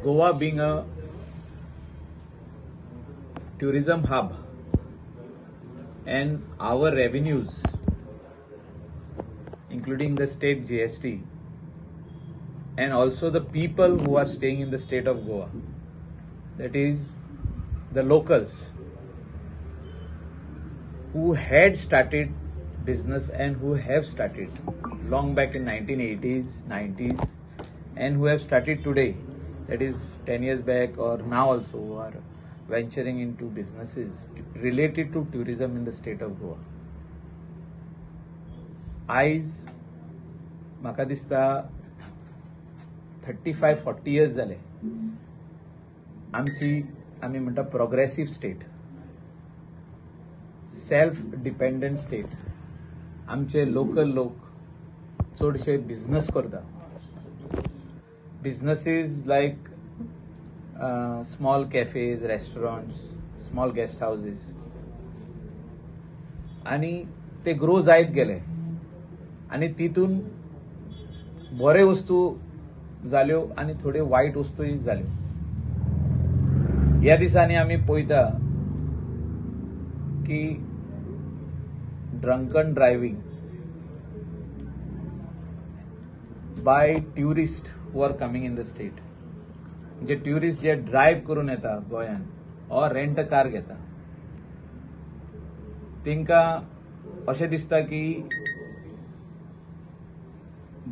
Goa being a tourism hub and our revenues, including the state GST, and also the people who are staying in the state of Goa, that is the locals who had started business and who have started long back in 1980s, 90s, and who have started today, that is 10 years back or now also, who are venturing into businesses related to tourism in the state of Goa. आयज म्हाका दिसता 35-40 years जाले आमी म्हणटा progressive state, self dependent state. आमचे local लोक चडशे business करता. Businesses like small cafes, restaurants, small guest houses, आणि ते ग्रो जायत गेले आणि तितून बरे वस्तू जाल्यो आणि थोडे वाईट वस्तूय जाल्यो. ह्या दिसांनी आमी पळयता की drunken driving by tourist who are coming in the state. म्हणजे ट्युरिस्ट जे ड्रायव्ह करून येता गोंयान ऑर रेंट अ कार घेता, तांकां अशें दिसता की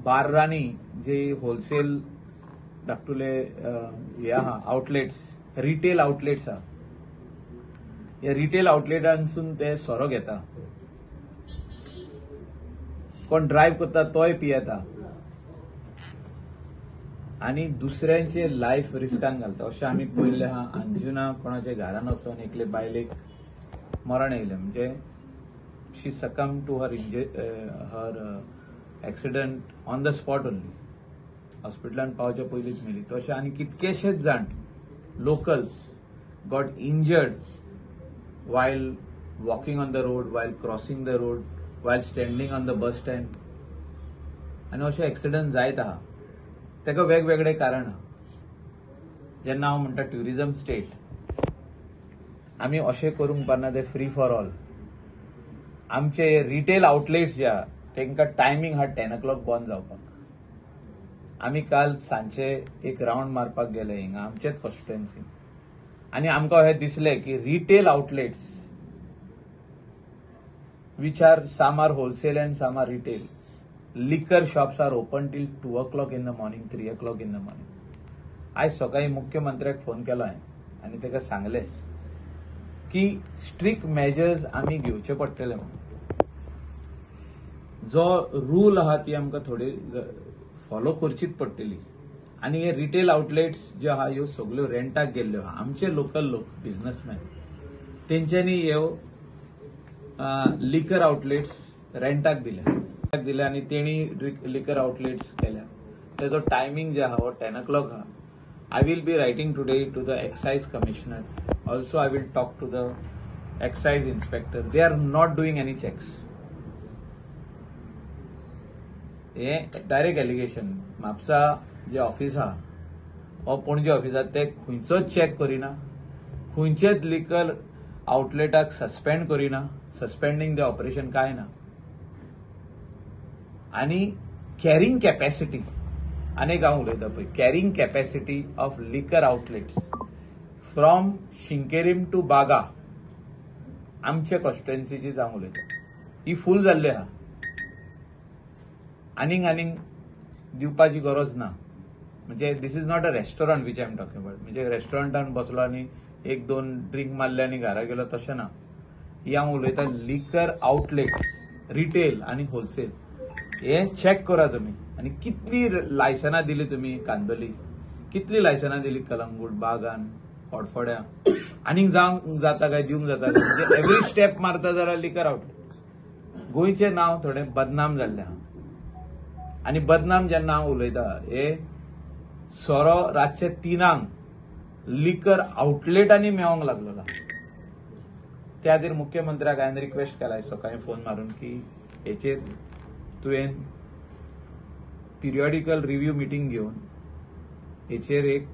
बार्रांनी जे होलसेल धाकटुले हे आहा आउटलेट्स, रिटेल आउटलेट्स आहा, ह्या रिटेल आउटलेटांसून ते सोरो घेता. कोण ड्रायव्ह करता तोय पियेता आणि दुसऱ्यांचे लायफ रिस्कान घालता. अशें आमी पळयल्लें आहा. अंजुना कोणाच्या घरान वचून एकले बायलेक मरण येयलें. म्हणजे she succumb to her accident on the spot only. हॉस्पिटलान पावचे पयलींच मेली. तशें आनी कितकेशेच जाण locals got injured while walking on the road, while crossing the road, while standing on the bus stand. आणि अशे एक्सिडंट जायत आहा. तेका वेगवेगळे कारण आहा. जेन्ना हांव म्हणटा ट्युरिझम स्टेट, आमी अशें करूंक पारना ते फ्री फॉर ऑल. आमचे रिटेल आउटलेट्स जे आहा तांकां टायमींग आहा 10 o'clock बंद जावपाक. आमी काल सांजचे एक राउंड मारपाक गेले हिंगा आमचेच कॉन्स्टिट्युएन्सीन, आणि आमकां हे दिसले की retail outlets which are some are wholesale and some are retail, liquor shops are open till 2 o'clock in the morning, 3 o'clock in the morning. आयज सकाळी मुख्यमंत्र्याक फोन केलो हांवें आनी ताका सांगलें की स्ट्रिक्ट मेजर्स आमी घेवचे पडटले म्हणून. जो रूल आहा ती आमकां थोडी फॉलो करचीच पडटली. आणि हे रिटेल आउटलेट्स जे आहा ह्यो सगळ्यो रेंटाक गेल्ल्यो आहा. आमचे लोकल लोक बिझनेसमॅन तेंच्यांनी ह्यो लिकर आउटलेट्स रेंटाक दिले आणि तेणी लिकर आउटलेट्स केल्या. तेजो टायमींग जे आहा हो 10 o'clock आहा. I will be writing today to the excise commissioner. Also I will talk to the excise inspector. They are not doing any checks. हे डायरेक्ट एलिगेशन. म्हापसा जे ऑफिस आहा हो पणजे ऑफिस आहा ते खंयचोच चेक करिना, खंयचेच लिकर आउटलेटाक सस्पेंड करिना. सस्पेंडिंग द ऑपरेशन काय ना. आणि कॅरिंग कॅपॅसिटी, अनेक हांव उलयता पळय, carrying capacity of liquor outlets from शिंकेरीम टू बागा आमच्या कॉन्स्टिट्युएन्सीची हांव उलयता, ही फूल जाल्ली आहा. आनीक दिवपाची गरज ना. म्हणजे this is not a restaurant which I am talking about. म्हणजे रेस्टॉरंटान बसलो आनी 1-2 ड्रिंक मारले आनी घरा गेलो तशें ना. ही हांव उलयता लिकर आउटलेट्स, रिटेल आनी होलसेल. हे चेक करा तुमी. आनी कितली लायसनां दिली तुमी कांदोली, कितली लायसनां दिली कलंगूट, बागान, फोडफोड्या. आनीक जावंक जाता काय, दिवंक जाता काय. म्हणजे एवरी स्टेप मारता जाल्यार लिकर आउटलेट. गोंयचें नांव थोडें बदनाम जाल्लें आहा. आनी बदनाम जेन्ना हांव उलयता, हे सोरो रातचे 3 लिकर आउटलेटांनी मेळोंक लागलेलो. त्या खातीर मुख्यमंत्र्याक हांवें रिक्वेस्ट केला सकाळी फोन मारून की हेचेर तुवें पिरियॉडिकल रिव्ह्यू मिटींग घेवन हेचेर एक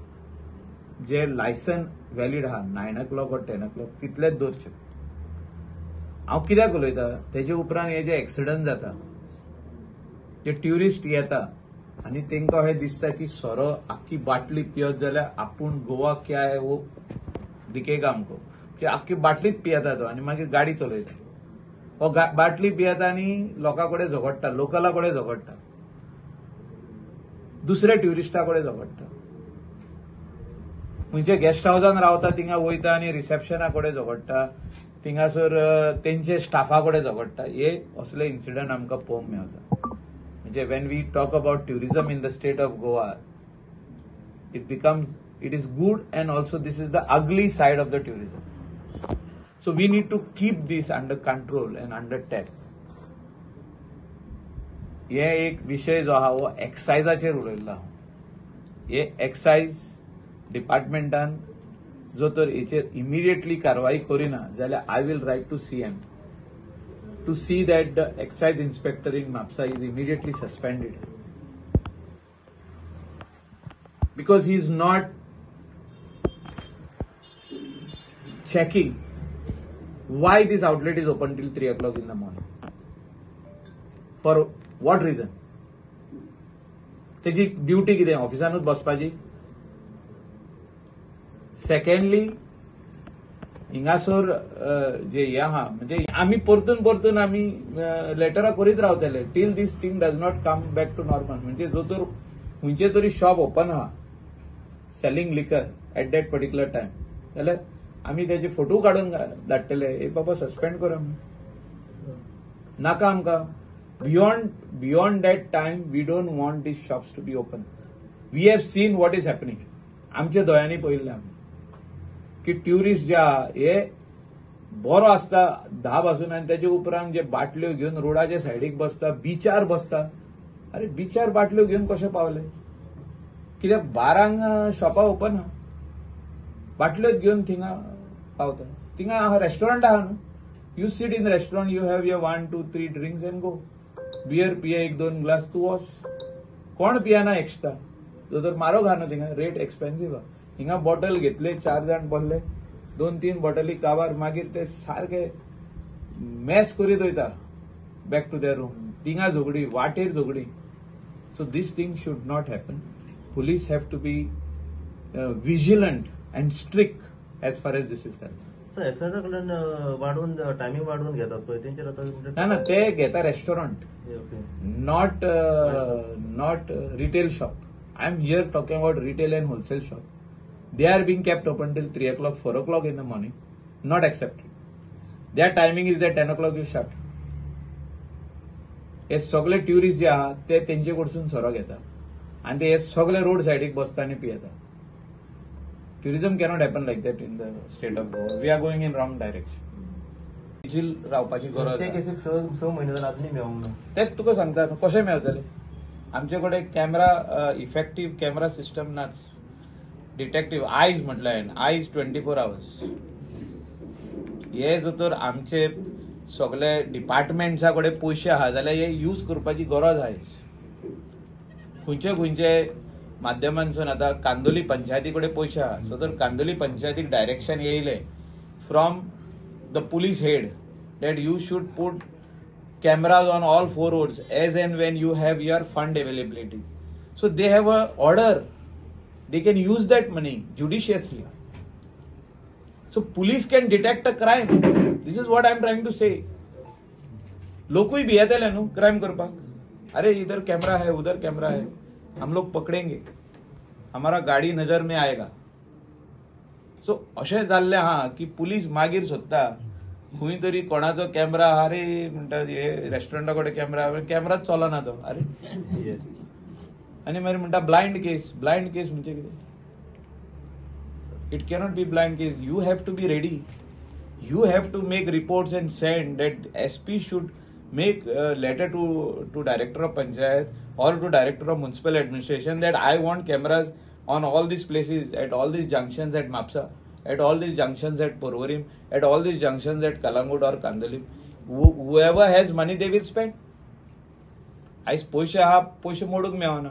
जे लायसन व्हॅलिड आहा 9 o'clock or 10 o'clock तितलेच दवरचे. हांव कित्याक उलयता, तेजे उपरांत हे जे एक्सिडंट जाता, जे ट्युरिस्ट येता आनी तेंकां हे दिसता की सोरो आख्खी बाटली पियत जाल्यार आपूण गोवा क्या है वो दिखेगा आमको. की आख्खी बाटलीच पियेता तो आनी मागीर गाडी चलयता. हो बाटली पियेता आनी लोकां कडेन झगडटा, लोकला कडेन झगडटा, दुसऱ्या ट्युरिस्टा कडेन झगडटा, म्हणजे गेस्ट हाऊसान रावता थिंगा वयता आनी रिसेप्शना कडेन झगडटा, थिंगासर तेंचे स्टाफा कडेन झगडटा. हे असले इन्सिडंट आमकां पळोवंक मेळटा. म्हणजे when we talk about tourism in the state of Goa, it is good and also this is the ugly side of the tourism. So we need to keep this under control and under tap. हे एक विषय जो आहा वो एक्सायजाचेर उलयल्लो हांव. हे excise डिपार्टमेंटान जो तर हेचेर इमिडिएटली कारवाई करिना जाल्यार I will write to CM to see that the excise inspector in Mapsa is immediately suspended, because he is not checking why this outlet is open till 3 o'clock in the morning. For what reason? तेजी duty कितें, ऑफिसानूच बसपाची? Secondly हिंगासर जे हे आहा, म्हणजे आमी परतून आमी लेटरां करीत रावतले till this thing does not come back to normal. म्हणजे जो तर खंयचे तरी शॉप ओपन आहा selling liquor at that particular time, जाल्यार आमी तेजे फोटो काडून धाडटले, ए बाबा सस्पेंड कर आमी, नाका आमकां. Beyond that time we don't want this shops to be open. We have seen what is happening. आमच्या दोळ्यांनी पळयल्लें आमी की ट्युरिस्ट जे आहा हे बरो आसता 10 पासून आनी तेजे उपरांत जे बाटल्यो घेवन रोडाच्या सायडीक बसता, बीचार बसता. अरे बीचार बाटल्यो घेवन कशे पावले? कित्याक 12 शॉपां ओपन आहा, बाटल्योच घेवन थिंगा पावता. थिंगा आहा रेस्टॉरंट आहा न्हू, you sit in restaurant, you have your 1, 2, 3 drinks and go. Beer पिये 1-2 ग्लास तू वॉच. कोण पियाना एक्स्ट्रा? जो तर म्हारग आहा न्हू, थिंगा रेट एक्सपेन्सिव्ह आहा. हिंगा बॉटल घेतले, 4 जाण बसले, 2-3 बॉटली काबार, मागीर ते सारखे मॅस करीत वयता बॅक टू देअर रूम. थिंगा झगडी, वाटेर झगडी. So this thing should not happen. Police have to be vigilant and strict as far as this is concern. Sir एक्सायजा कडल्यान वाढवून टायमिंग वाढवून घेतात पळय, तेंचेर आता ना ते घेता restaurant, not retail shop. I am here talking about retail and wholesale shop. They are being kept open till 3 o'clock, 4 o'clock in the morning. Not accepted. Their timing is that 10 o'clock you shut. हे सगळे tourist जे आहात ते तेंचे कडसून सोरो घेता आनी ते हे सगळे रोड सायडीक बसता आनी पियेता. Tourism cannot happen like that in the state of Goa. We are going in wrong direction. Vigil रावपाची गरज. ते केसीक 6 म्हयने जाले आजूनय मेळोंक ना. तेच तुका सांगता न्हू कशें मेळटले. आमचे कडेन कॅमेरा, इफेक्टीव कॅमेरा सिस्टम नाच. डिटेक्टिव्ह आयज म्हटलं हांवें, आयज 24 hours. हे जर तर आमचे सगळे डिपार्टमेंट्सा कडेन पयशे आहा जाल्यार हे यूज करपाची गरज आहा. खंयचे माध्यमांसून आता कांदोली पंचायती कडेन पयशे आहा, सो तर कांदोली पंचायतीक डायरेक्शन येयले from the police head that you should put cameras on all 4 roads edge and when you have your fund availability. So they have a order. They can use that money judiciously. So police can detect a crime. This is what I am trying to say. लोग भी आते हैं crime करपाक. अरे इधर camera है, उधर camera है, हम लोग पकड़ेंगे, हमारा गाड़ी नजर में आएगा. सो अशें जाल्लें आहा की पुलीस मागीर सोदता खंय तरी कोणाचो कॅमेरा आहा रे म्हणटा, हे रेस्टॉरंटा कडेन कॅमेराच चलना तो. अरे आणि मागीर म्हणटा ब्लायंड केस म्हणजे कितें? It cannot be blind case. You have to be ready. You have to make reports and send that SP should make letter to director of panchayat or to director of municipal administration that I want cameras on all these places, at all these junctions at Mapsa, at all these junctions at Porvorim, at all these junctions at Kalangut or Kandali. Whoever has money, they will spend. आयज पयशे मोडूंक मेळना.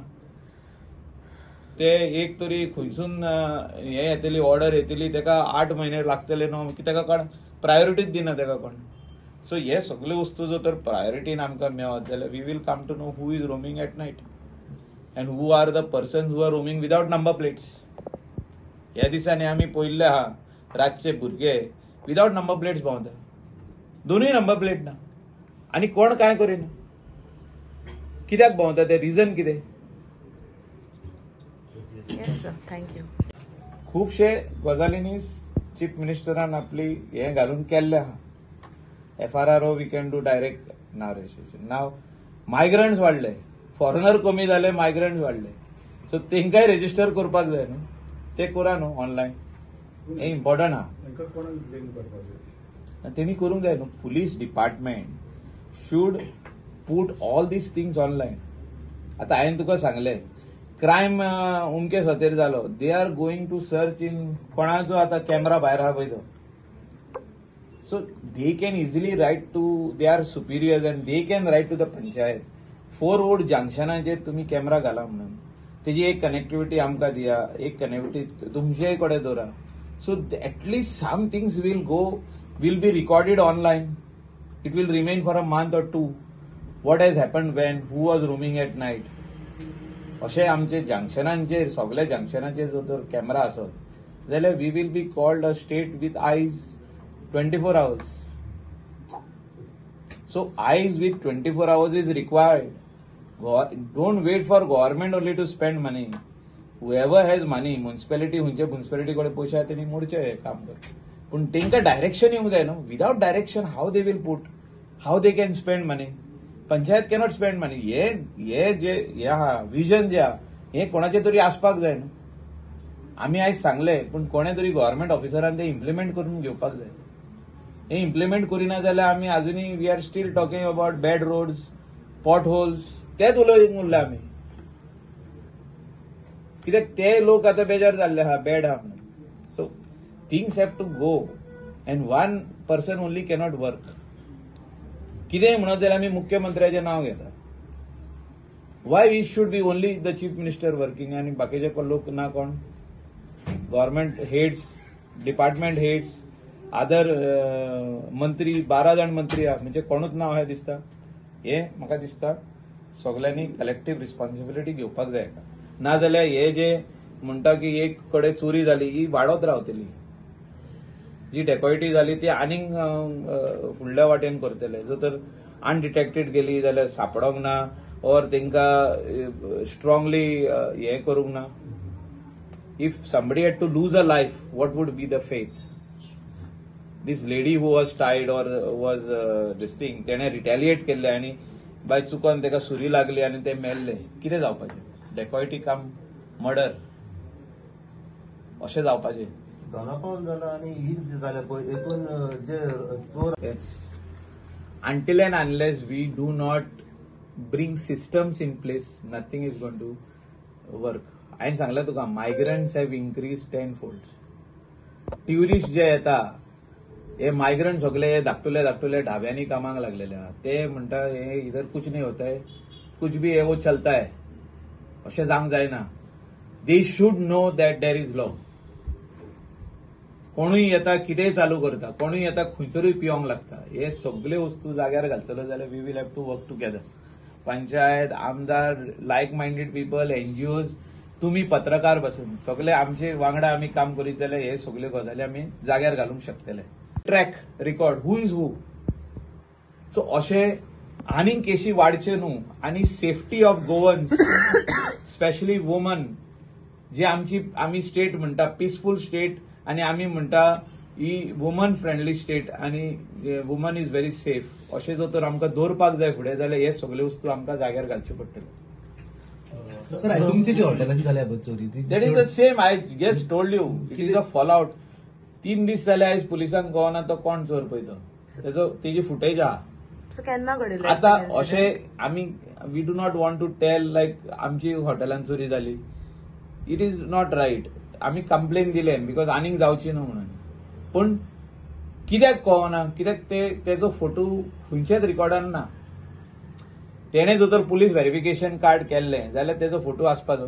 ते एक तरी खंयसून हे येतली order येतली तेका 8 महिने लागतले न्हू की तेका कोण प्रायोरिटीच दिना तेका कोण. सो हे सगळे वस्तू जर तर प्रायोरिटीन आमकां मेळत जाल्यार we will come to know who is roaming at night and who are the persons who are roaming without number plates. ह्या दिसांनी आमी पळयल्ले आहा रातचे भुरगे विदाउट नंबर प्लेट्स भोंवता, दोनूय नंबर प्लेट ना आनी कोण कांय करिना. कित्याक भोंवता ते रिजन कितें? Yes sir, thank you. खुबशे गजालींनी चीफ मिनिस्टरान आपली हे घालून केल्ले आहा. FRRO we can do direct now registration. Now migrants वाडले, फॉरेनर कमी जाले, मायग्रंट्स वाडले. सो तेंकाय रजिस्टर करपाक जाय न्हू, ते करा न्हू ऑनलायन. हे इम्पॉर्टंट आहा. तेणी करूंक जाय न्हू. Police department should put all these things online. आतां हांवें तुका सांगलें क्रायम उमके सतेर जालो, they are going to search in कोणाचो आतां कॅमेरा भायर आहा पळय तो. So they can easily write to their superiors and they can write to the panchayat 4 road जंक्शनाचेर तुमी कॅमेरा घाला म्हणून. तेजी एक कनेक्टिविटी आमकां दिया, एक कनेक्टिविटी तुमचे कडेन दवरा. So at least some things will be recorded online. It will remain for a month or 2. What has happened when, who was roaming at night. अशें आमचे जंक्शनांचेर सगळ्या जंक्शनाचेर जर तर कॅमेरा आसत जाल्यार we will be called a state with eyes 24 hours. So eyes with 24 hours is required. Don't wait for government only to spend money. Whoever has money, municipality कडे पैसे आहा तेणी मोडचे हे काम कर. पण तेंका डायरेक्शन येवंक जाय न्हू. Without direction how they will put, how they can spend money. Panchayat cannot spend money. हे जे आहा विजन जे आहा हे कोणाचे तरी आसपाक जाय न्हू. आमी आयज सांगले पण कोणे तरी गव्हर्नमेंट ऑफिसरान ते इम्प्लिमेंट करून घेवपाक जाय. हे इम्प्लिमेंट करिना जाल्यार आमी अजुनूय we are still talking about bad roads, potholes, तेच उलयंक उरले आमी. कित्याक ते लोक आतां बेजार जाल्ले आहा बॅड आहा म्हणून. So things have to go and one person only cannot work. कितेंय म्हणत जाल्यार आमी मुख्यमंत्र्याचें नांव घेता. Why we should be only the chief minister working आनी बाकीचे लोक ना कोण? Government heads, department heads, other मंत्री 12 जाण मंत्री आहा म्हणजे कोणूच ना अशें दिसता. हे म्हाका दिसता सगळ्यांनी कलेक्टिव्ह रिस्पॉन्सिबिलिटी घेवपाक जाय. नाजाल्यार हे जे म्हणटा की एक कडेन चोरी जाली ही वाडत रावतली, जी डेकॉयटी जाली ती आनीक फुडल्या वाटेन करतले. जर तर अनडिटेक्टेड गेली जाल्यार सापडोंक ना और तेंका स्ट्रॉंगली हे करूंक ना. If somebody had to lose a life, what would be the fate? This lady who was tied or was this thing, तेणे रिटेलिएट केल्ले आनी बाय चुकोन तेका सुरी लागली आनी ते मेल्ले. कितें जावपाचें? डेकॉयटी कम मर्डर अशें जावपाचें. दोनापावल जाला आनी ही जाल्या पळय हेतून जे चोर until and unless we do not bring systems in place, nothing is going to work. हांवें सांगलें तुका migrants have increase 10-fold. Tourist जे येता हे मायग्रंट सगळे हे धाकटुले ढाब्यांनी कामाक लागलेले आहात. ते म्हणटा हे इधर कुछ नहीं होता है, कुछ भी है वो चलता है. अशें जावंक जायना. They should know that there is law. कोणूय येता कितेंय चालू करता, कोणूय येता खंयसरूय पिवंक लागता. हे सगळे वस्तू जाग्यार घालतलो जाल्यार we will have to work together. Panchayat, आमदार, लायक मायंडेड पीपल, एनजीओज, तुम्ही पत्रकार बसून सगळे आमचे वांगडा आमी काम करीत जाल्यार हे सगळे गजाली आमी जाग्यार घालूंक शकतले. Track record who is who. So अशें आनीक केशी वाडच्यो न्हू. आनी safety of Goans specially woman, जे आमी स्टेट म्हणटा पीसफूल स्टेट आनी आमी म्हणटा ही वुमन फ्रेंडली स्टेट आनी वुमन इज व्हेरी सेफ. अशें जर तर आमकां दवरपाक जाय फुडें जाल्यार हे सगळे वस्तू आमकां जाग्यार घालच्यो पडटल्यो. तुमची जी हॉटेलांची जाल्या चोरी that is the same. I just told you it is a fall out. 3 दीस जाले आयज पुलिसांक कळना तो कोण चोर पळय तो. तेजी फुटेज आहा. केन्ना घडयलें आतां अशें आमी we do not want to tell like आमची हॉटेलांत चोरी जाली. It is not right. आमी कंप्लेन दिलें बिकॉज आनीक जावची न्हू म्हणून. पूण कित्याक कळना? कित्याक तेजो फोटो खंयच्याच रिकॉर्डान ना. तेणे जर तर पुलीस व्हेरिफिकेशन कार्ड केल्लें जाल्यार तेजो फोटो आसपाचो.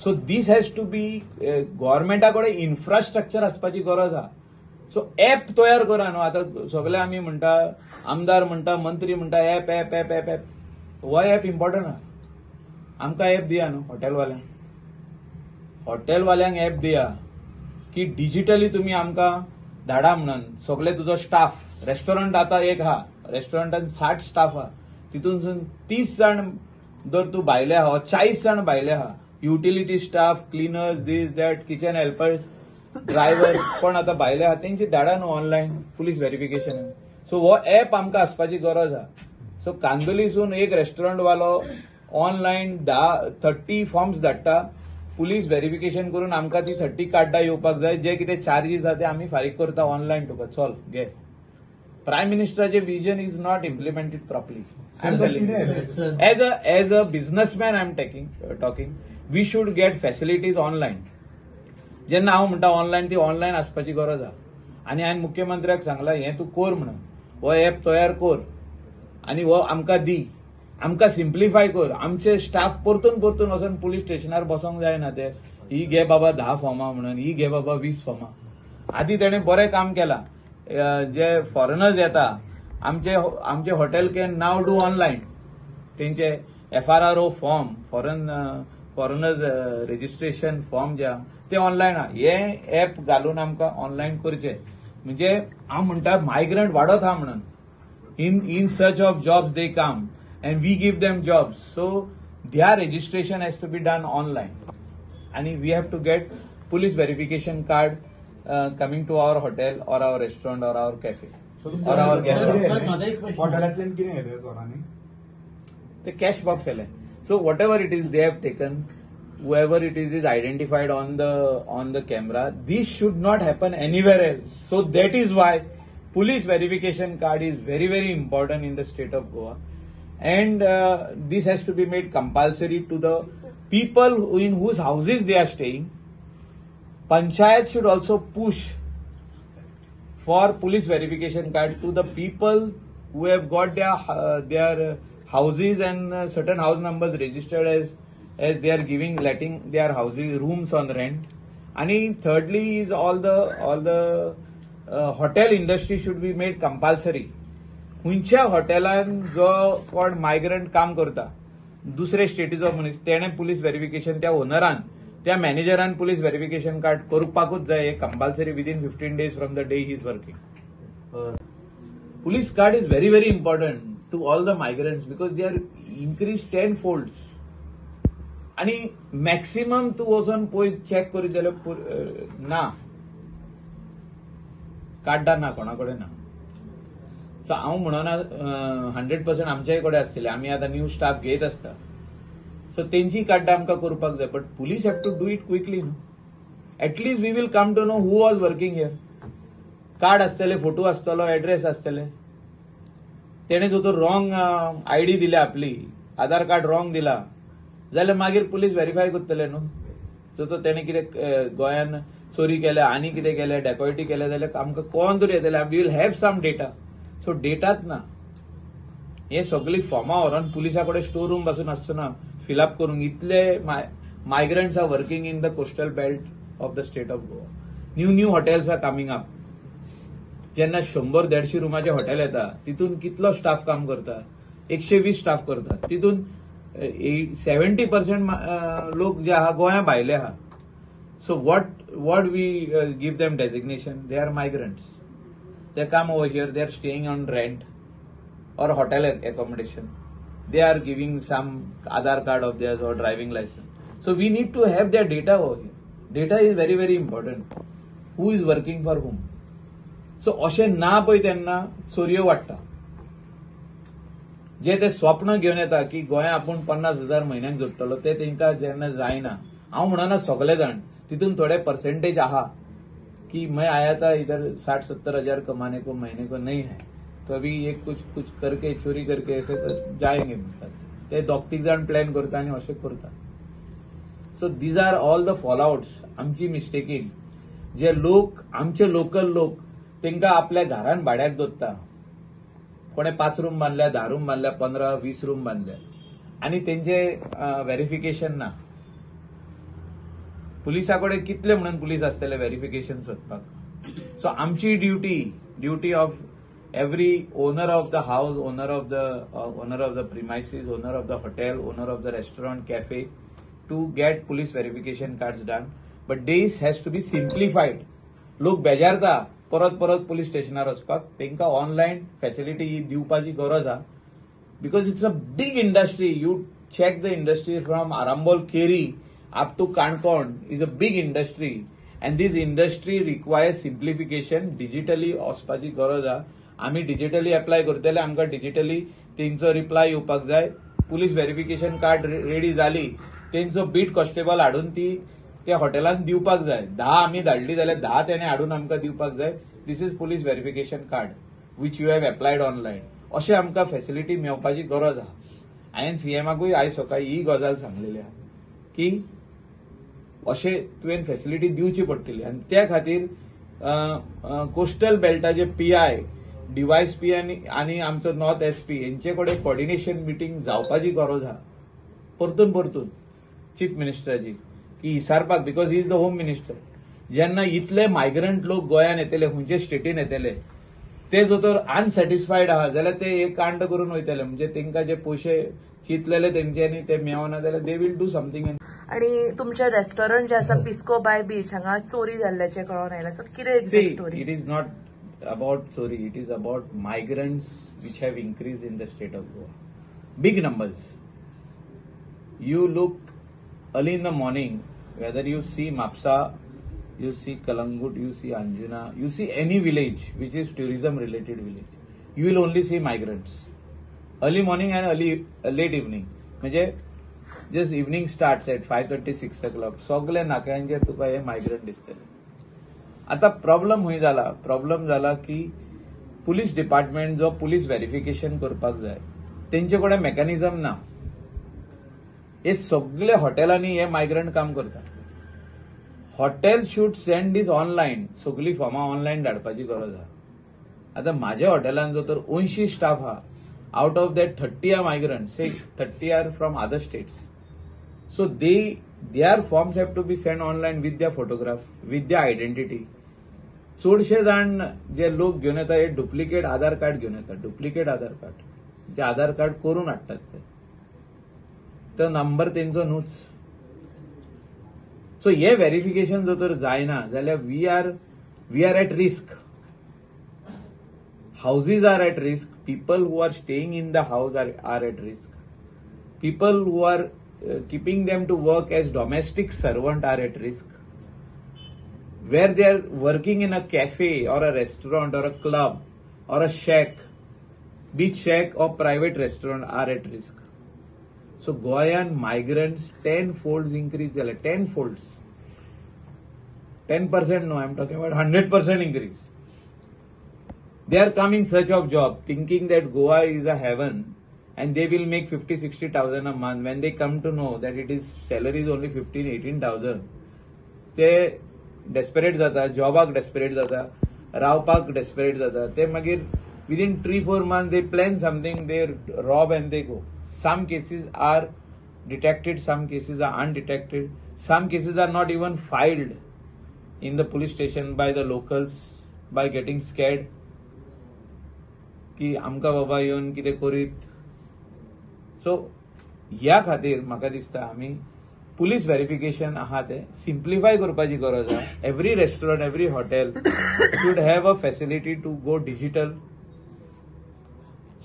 So this has to be गव्हर्मेंटा कडेन इन्फ्रास्ट्रक्चर आसपाची गरज आहा. सो ऍप तयार करा न्हू. आतां सगळे आमी म्हणटा, आमदार म्हणटा, मंत्री म्हणटा app app app app app. हो ऍप इम्पॉर्टंट आहा. आमकां ऍप दिया न्हू हॉटेलवाल्यांक ऍप दिया की डिजिटली तुम्ही आमकां धाडा म्हणून. सगळे तुजो स्टाफ, रेस्टॉरंट आतां एक आहा, रेस्टॉरंटान 60 स्टाफ आहा, तितून 30 जाण जर तूं भायले आहा, 40 जाण भायले आहा, utility staff, cleaners, this that, kitchen helpers, driver कोण आतां भायले आहा तेंची धाडा न्हू ऑनलायन पुलीस व्हेरिफिकेशन. सो हो ऍप आमकां आसपाची गरज आहा. सो कांदोलीसून एक रेस्टॉरंट वालो ऑनलायन 30 फॉर्म्स धाडटा, पुलीस व्हेरिफिकेशन करून आमकां ती 30 कार्डां येवपाक जाय. जे कितें चार्जीस आहा ते आमी फारीक करता ऑनलायन तुका. चल घे. प्रायम मिनिस्टराचे vision is not implemented properly. As a businessman I am talking we should get facilities online. जेन्ना हांव म्हणटा ऑनलायन, ती ऑनलायन आसपाची गरज आहा. आनी हांवें मुख्यमंत्र्याक सांगलां हें तूं कर म्हणून. हो ऍप तयार कर आनी हो आमकां दी. आमकां सिम्प्लिफाय कर. आमचे स्टाफ परतून वचून पुलीस स्टेशनार बसोंक जायना. ते ही घे बाबा 10 फॉर्मां म्हणून, ही घे बाबा 20 फॉर्मां. आधी तेणें बरें काम केलां. जे फॉरेनर्स येता, आमचे hotel can now do online. तेंचे FRRO form, foreigners registration form जे आहा ते ऑनलायन आहा. हे ऍप घालून आमकां ऑनलायन करचे. म्हणजे हांव म्हणटा मायग्रंट वाडत आहा म्हणून. in search of jobs they come and we give them jobs. So their registration has to be done online. And we have to get police verification card coming to our hotel or our restaurant or our cafe or our guest house. हॉटेलांतल्यान कितें येलें चोरांनी? The cash box ele. So whatever it is they have taken, whoever it is identified on the camera. This should not happen anywhere else. So that is why police verification card is very, very important in the state of Goa. And this has to be made compulsory to the people in whose houses they are staying. Panchayat should also push for police verification card to the people who have got their houses and certain house numbers registered as they are letting their houses rooms on rent. And thirdly is all the hotel industry should be made compulsory. खंयच्या हॉटेलान जो कोण migrant काम करता, दुसरे स्टेटीचो मनीस, तेणे police verification त्या ओनरान, त्या मॅनेजरान पुलीस व्हेरिफिकेशन कार्ड करपाकूच जाय. Compulsory within 15 days from the day he is working. Police card is very very important to all the migrants because they are increase 10 folds. आणि मॅक्सिमम तू वचून पळय चॅक करीत जाल्यार ना, कार्डां ना, कोणा कडेन ना. सो हांव म्हणना 100% आमच्याय कडेन आसतले. आमी आतां न्यू स्टाफ घेत आसता. सो तेंची कार्डां आमकां करपाक जाय. But police have to do it quickly न्हू. At least we will come to know who was working here. Card आसतले, फोटो आसतलो, एड्रेस आसतले. तेणे जो तो रॉंग ID दिल्या आपली, आधार कार्ड रॉंग दिला जाल्यार मागीर पुलीस व्हेरीफाय करतले न्हू. जो तो तेणे कितें गोंयान चोरी केल्या, आनी कितें केलें, डेकॉयटी केल्या जाल्यार आमकां कोण तरी येतले. We will have some data. So डेटाच ना. हे सगळी फॉर्मां व्हरून पुलिसा कडेन स्टोर रूम पासून आसतना फिलअप करूंक. इतले migrants are working in the coastal belt of the state of Goa. New hotels are coming up. जेन्ना 100-150 रुमाचे हॉटेल येता तितून कितलो स्टाफ काम करता? 120 स्टाफ करता. तितून 70% लोक जे आहा गोंया भायले आहा. So what we give them designation? They are migrants. They come over here. They are staying on rent or hotel accommodation. They are giving some Aadhaar card of theirs or driving license. So we need to have their data over here. Data is very, very important. Who is working for whom? So अशें ना पळय तेन्ना चोरयो वाडटा. जे ते स्वप्न घेवन येता की गोंया आपूण 50,000 म्हयन्याक जोडटलो, ते तेंकां जेन्ना जायना. हांव म्हणना सगळे जाण, तितून थोड़े परसेंटेज आहा कि मैं आया था इधर 60-70 हजार कमाने को महीने को नहीं है, तो अभी ये कुछ करके चोरी करके ऐसे तर जाएंगे म्हणतात. ते दोग-तीग जाण प्लॅन करता आनी अशें करता. So these are all the fallouts आमची मिस्टेकीन. जे लोक आमचे लोकल लोक तेंकां आपल्या घरान भाड्याक दवरता. कोणे 5 रूम बांदल्या, 10 रूम बांदल्या, 15-20 रूम बांदल्या, आनी तेंचे व्हेरिफिकेशन ना. पुलिसा कडेन कितले म्हणून पुलीस आसतले व्हेरिफिकेशन सोदपाक. सो आमची duty of every owner of the house, owner of the premises, owner of the hotel, owner of the restaurant, cafe, to get police verification cards done. But this has to be simplified. लोक बेजारता परत police स्टेशनार वचपाक. तेंका online facility दिवपाची गरज आहा. Because it's a big industry. You check the industry from Arambol Keri up to Kankon is a big industry, and this industry requires simplification. Digitally वचपाची गरज आहा. आम्ही डिजिटली अप्लाय करतले. आमकां डिजिटली तेंचो रिप्लाय येवपाक जाय. पुलीस व्हेरिफिकेशन कार्ड रेडी जाली, तेंचो बीट कॉन्स्टेबल हाडून ती त्या हॉटेलांत दिवपाक जाय. 10 आम्ही धाडली जाल्यार 10 तेणे हाडून आमकां दिवपाक जाय. This is police verification card which you have applied online. अशें आमकां फॅसिलिटी मेळपाची गरज आहा. हांवें सीएमाकूय आयज सकाळी ही गजाल सांगलेली आहा की अशें तुवें फॅसिलिटी दिवची पडटली. आनी त्या खातीर कोस्टल बेल्टाचे पीआय, डीवायएसपी आणि आमचो नॉर्थ एसपी यांचे कडेन कॉर्डिनेशन मिटींग जावपाची गरज आहा परतून चीफ मिनिस्टराची, की विचारपाक, because he is the home minister. जेन्ना इतले मायग्रंट लोक गोंयान येतले, खंयचे स्टेटीन येतले, ते जो तर अनसॅटिस्फायड आहा जाल्यार ते एक कांड करून वयतले. म्हणजे तांकां जे पयशे चिंतलेले तेंच्यांनी ते मेळना जाल्यार दे वील डू समथींग. आणि तुमचे रेस्टॉरंट जे आसा पिस्को बाय बीच हांगा चोरी जाल्ल्याचे कळोन आयला. सो कितें exact story? It is not about chori, it is about migrants which have increased in the state of Goa. Big numbers. You look early in the morning, whether you see Mapsa, you see Kalangut, you see Anjuna, you see any village which is tourism related village, you will only see migrants. Early morning and late evening. म्हणजे just evening starts at 5:30, 6 o'clock. सगळे नाक्यांचेर तुका हे migrant दिसतले. आता problem जाला की police department जो police verification करपाक जाय तेंचे कडेन मेकॅनिझम ना. हे सगळे हॉटेलांनी हे मायग्रंट काम करता. Hotel should send this online. सगळी फॉर्मां ऑनलायन धाडपाची गरज आहा. आता म्हाज्या हॉटेलान जो तर 80 स्टाफ आहा, out of that 30 are migrant, say 30 are from other states. So their forms have to be sent online with their photograph, with their identity. चोडशे जाण जे लोक घेवन येता हे डुप्लिकेट आधार कार्ड घेवन येतात. डुप्लिकेट आधार कार्ड, जे आधार कार्ड करून हाडटात तो नंबर तेंचो न्हूच. सो हे व्हेरिफिकेशन जर तर जायना जाल्यार we are at risk. Houses are at risk. People who are staying in the house are at risk. People who are keeping them to work as domestic servant are at risk. Where they are working in a cafe or a restaurant or a club or a shack, beach shack or private restaurant are at risk. So Goayan migrants 10 folds increase, 10 folds. 10% no, I am talking about 100% increase. They are come in search of job, thinking that Goa is a heaven. And they will make 50,000-60,000 a month. When they come to know that it is salary is only 15,000-18,000, they desperate जाता, जॉबाक desperate जाता, रावपाक desperate जाता. ते मागीर within 3-4 months they plan something, they rob and they go. Some cases are detected, some cases are undetected, some cases are not even filed in the police station by the locals by getting scared की आमकां बाबा येवन कितें करीत. So ह्या खातीर म्हाका दिसता आमी पुलीस व्हेरिफिकेशन आहा ते सिम्प्लिफाय करपाची गरज आहा. Every restaurant, every hotel should have a facility to go digital.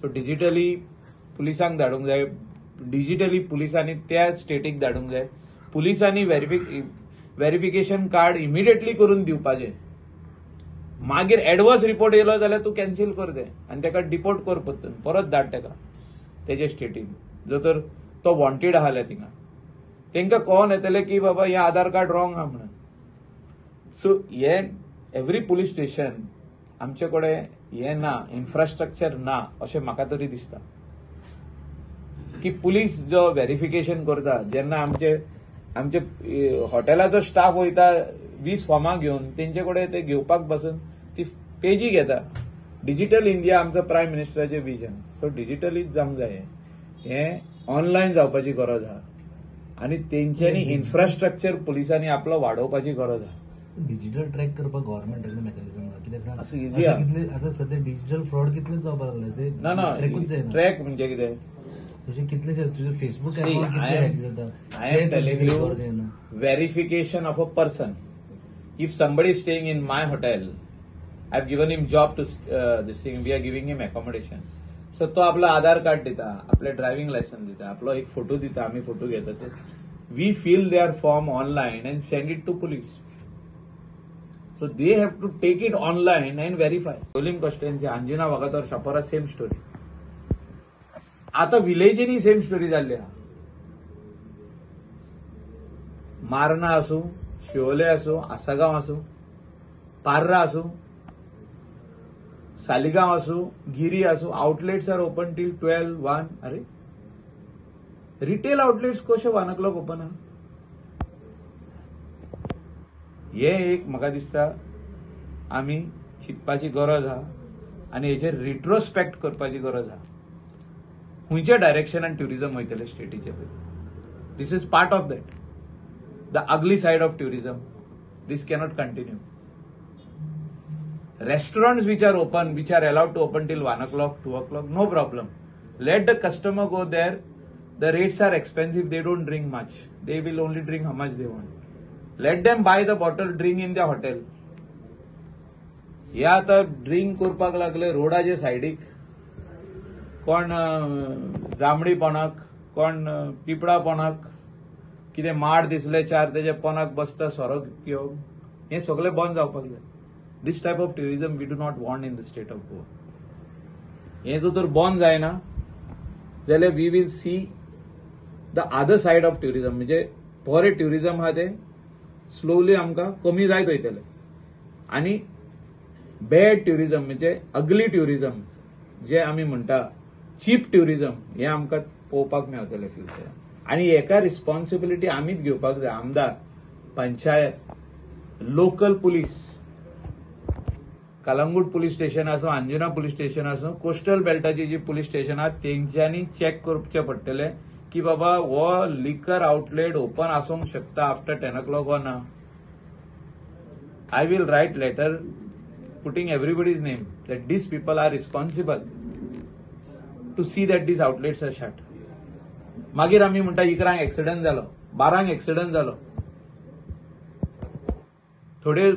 So digitally पुलिसांक धाडूंक जाय. डिजिटली पुलिसांनी त्या स्टेटीक धाडूंक जाय. पुलिसांनी व्हेरिफिकेशन कार्ड इमिडिएटली करून दिवपाचें. मागीर एडवर्स रिपोर्ट येयलो जाल्यार तूं कॅन्सील कर तें आनी ताका डिपोर्ट कर परत धाड ताका तेजे स्टेटीन. जो तर तो वॉन्टेड आहा जाल्यार तेंकां कळोन येतलें की बाबा हें आधार कार्ड रॉंग आहा म्हणून. सो हे एवरी पुलीस स्टेशन आमचे कडेन हे ना, इन्फ्रास्ट्रक्चर ना अशें म्हाका तरी दिसता. की पुलीस जो व्हेरिफिकेशन करता, जेन्ना आमचे हॉटेलाचो स्टाफ वयता 20 फॉर्मां घेवन, तेंचे कडेन ते घेवपाक बसून ती पेजी घेता. डिजिटल इंडिया आमचो प्रायम मिनिस्टराचें विजन. सो डिजिटलीच जावंक जाय. हें ऑनलायन जावपाची गरज आहा. आणि तेंच्यांनी इन्फ्रास्ट्रक्चर पुलिसांनी आपलं वाडोवपाची गरज आहा. डिजिटल ट्रॅक करपाक गव्हर्नमेंटाचे मेकॅनिझम कित्याक सांग असं easy हा. कितले आतां सध्या डिजिटल फ्रॉड कितलेच जावपाक लागले ते ना ट्रॅकूच जायना ट्रॅक म्हणजे कितें तुझे कितलेशे तुझे फेसबुक See, अकाउंट I कितले am- हॅक जाता I am telling you, recover जायना. verification of a person. If somebody is staying in my hotel, I've given him job to this thing. We are giving him accommodation. So तो आपलं आधार card दिता, आपले driving licence दिता, आपलो एक photo दिता, आम्ही फोटो घेता ते. We fill their form online and send it to police. So they have to take it online and verify. Solim constituency, Anjuna Wagator, Shapora, same story. आता विलेजीनी सेम स्टोरी जाल्ली आहा. मारणा असो, शिवोले असो, आसागाव असो, पार्रा असो, सालिगांव असो, गिरी असो, आउटलेट्स आर ओपन टिल 12-1. अरे रिटेल आउटलेट्स कशे 1 o'clock ओपन आहा? हे एक म्हाका दिसता आमी चिंतपाची गरज आहा आनी हेचेर रिट्रोस्पेक्ट करपाची गरज आहा. खंयच्या डायरेक्शनान ट्युरिझम वयतले स्टेटीचे पळय. This is part of that. The ugly side of tourism. This cannot continue. Restaurants which are open, which are allowed to open till 1 o'clock, 2 o'clock, no problem. Let the customer go there. The rates are expensive. They don't drink much. They will only drink how much they want. Let them buy the bottle, drink in the hotel. हे आता drink करपाक लागले रोडाचे सायडीक. कोण जांबडी पोनाक, कोण पिपळा पोनाक, कितें माड दिसले 4 तेजे पोनाक बसता सोरो पिवप. हे सगळें बंद जावपाक जाय. This type of tourism we do not want in the state of Goa. हे जो तर बंद जायना जाल्यार we will see the other side of tourism. म्हणजे बरें ट्युरिझम आहा तें स्लोली आमकां कमी जायत वयतलें आनी बॅड ट्युरिझम म्हणजे अगली ट्युरिझम जे आमी म्हणटा चीप ट्युरिझम हे आमकां पळोवपाक मेळटलें फ्युचरान. आनी हेका रिस्पॉन्सिबिलिटी आमीच घेवपाक जाय. आमदार, panchayat, local police, Calangute police station असो, अंजुना पुलीस स्टेशन असो, कोस्टल बेल्टाची जी पुलीस स्टेशन आहात तेंच्यांनी चेक करचे पडटले की बाबा हो लिकर आउटलेट ओपन आसूंक शकता आफ्टर 10 o'clock or ना. I will write letter putting everybody's name that these people are responsible to see that these outlets are shut. मागीर आमी म्हणटा 11 एक्सिडंट जालो, 12 एक्सिडंट जालो. थोडे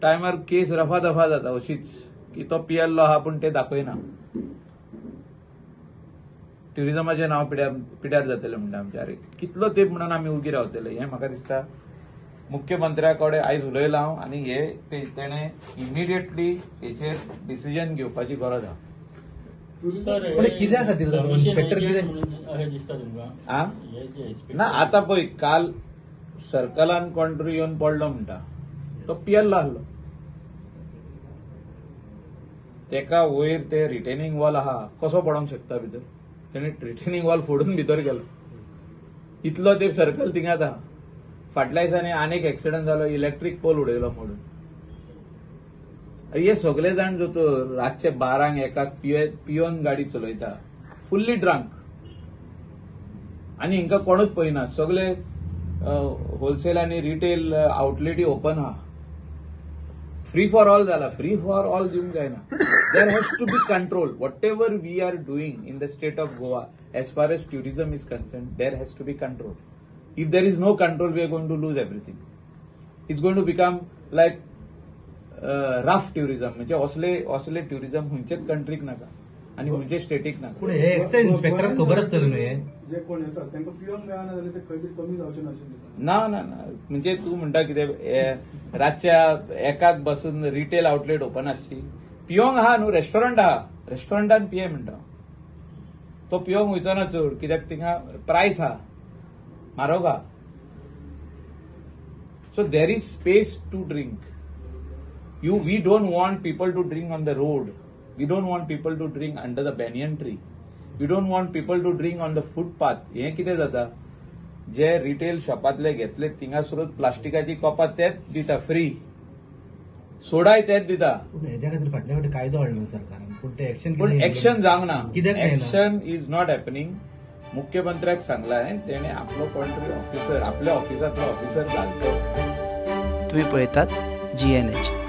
टायमार केस रफा दफा जाता अशीच की तो पियल्लो आहा पूण ते दाखयना. ट्युरिझमाचें नांव पिड्यार जातलें म्हणटा आमचे. अरे कितलो तेंप म्हणून आमी उगी रावतले. हें म्हाका दिसता मुख्यमंत्र्या कडेन आयज उलयलां हांव आनी हे तेणें इमिडिएटली हेचेर डिसिजन घेवपाची गरज आहा. पण कित्या खातीर जाता? इन्स्पेक्टर कितें दिसता तुमकां? आ ना आतां पळय काल सर्कलान कोण तरी येवन पडलो म्हणटा. तो पियल्लो आहलो. तेका वयर ते रिटेनिंग वॉल आहा कसो पडोंक शकता भितर. तेणे रिटेनिंग वॉल फोडून भितर गेलो. इतलो तेप सर्कल थिंगात आहा. फाटल्या दिसांनी आनीक एक्सिडंट जालो, इलेक्ट्रीक पोल उडयलो मोडून. हे सगळे जाण जो तर रातचे 12-1 पियोन गाडी चलयता फुल्ली ड्रंक आनी हिंका कोणूच पळयना. सगळे होलसेल आनी रिटेल आउटलेटी ओपन आहा. फ्री फॉर ऑल जाला. फ्री फॉर ऑल दिवंक जायना. There has to be control. Whatever we are doing in the state of Goa as far as tourism is concern there has to be control. If there is no control we are going to lose everything. It's going to become like rough tourism. म्हणजे असले tourism खंयचेच कंट्रीक नाका आनी खंयचे static नाका. पूण हे excise इन्स्पेक्टराक खबर आसतलें न्हू हे. जे कोण येतात तांकां पिवंक मेळना जाल्यार ते खंय तरी कमी जावचें नाशें दिसता. ना ना ना म्हणजे तू म्हणटा कितें रातच्या 1 बसून रिटेल आउटलेट ओपन आसची. पियोंक आहा न्हू. रेस्टॉरंट आहा. रेस्टॉरंटान पिये म्हणटा. तो पियोंक वयचो ना चड कित्याक थिंगा प्रायस आहा म्हारग आहा. So there is space to drink. We don't want people to drink on the road. We don't want people to drink under the banyan tree. We don't want people to drink on the footpath. हे कितें जाता जे retail शॉपातले घेतले थिंगा सुरूच प्लास्टिकाची कपां तेच दिता free. सोडाय तेच दिता. पूण हेज्या खातीर फाटल्या फावटी कायदो हाडलो सरकारान. पूण ते एक्शन पूण एक्शन जावंक ना. कित्याक जायना? एक्शन इज नॉट हॅपनिंग मुख्यमंत्र्याक सांगलाय तेणे आपलो कोणतरी ऑफिसर आपल्या ऑफिसातलो ऑफिसर घालचो. तुम्ही पळयतात GNH.